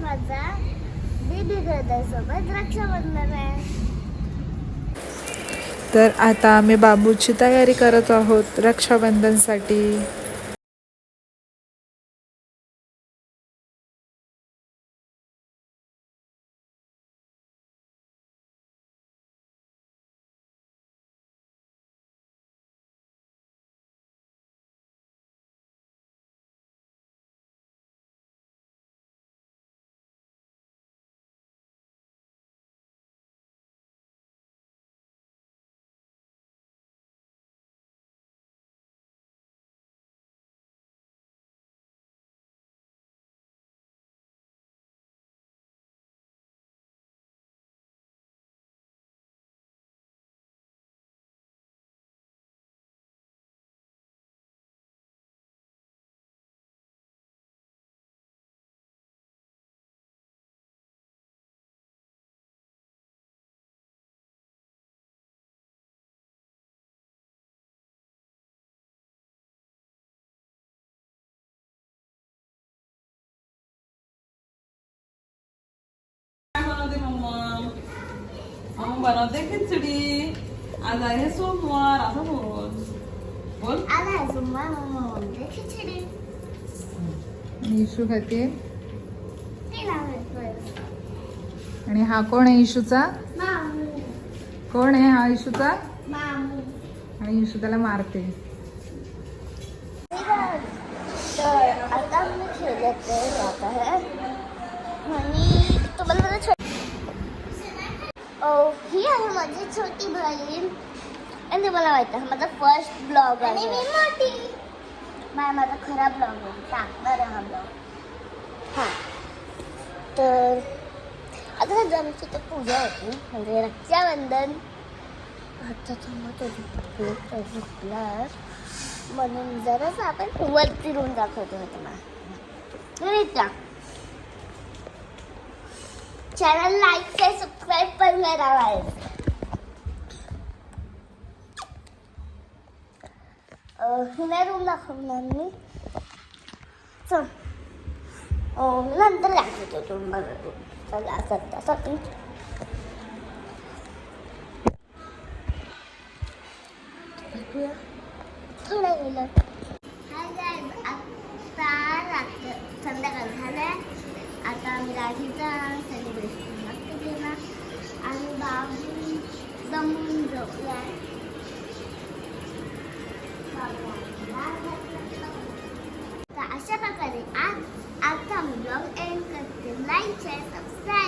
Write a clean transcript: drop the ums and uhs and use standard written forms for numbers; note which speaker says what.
Speaker 1: माझा baby brother सोबत रक्षाबंधन आहे.
Speaker 2: तर आता आम्ही बाबूची तयारी करत आहोत रक्षाबंधनसाठी.
Speaker 3: बनवते खिचडी. आज आहे सोमवार असं बोल बोल.
Speaker 1: आज आहे सोमवार म्हणून खिचडी.
Speaker 2: इशू खाते.
Speaker 1: ते लावायचं.
Speaker 2: आणि हा कोण आहे इशूचा?
Speaker 1: मामू.
Speaker 2: कोण आहे हा इशूचा?
Speaker 1: मामू.
Speaker 2: आणि इशू त्याला मारते.
Speaker 1: तर आता मी खेळत जात आहे आणि तुम्हाला माझं ही आहे माझी छोटी बहीण आणि तुम्हाला माहिती आहे माझा फर्स्ट ब्लॉग आहे आणि मी मोठी माझा खरा ब्लॉग आहे टाकणार आहे हा ब्लॉग. हां तर आता सध्या आमची तर पूजा होती म्हणजे रक्षाबंधन. आता तो झोपला म्हणून जरासं आपण वरती रूम दाखवतो तुम्हाला. चॅनल लाईक आणि सबस्क्राईब पण करा. हिला रूम दाखवणार मी. चल नंतर दाखवतो तुम्हाला रूम. चला सध्यासाठी थोडं गेलं. आता संध्याकाळ झालंय. आता आम्ही राखीचा सेलिब्रेशन मस्त केला आणि बाबू दमून झोपला. तर अशा प्रकारे आज आजचा आम्ही ब्लॉग एंड करते. Like share subscribe.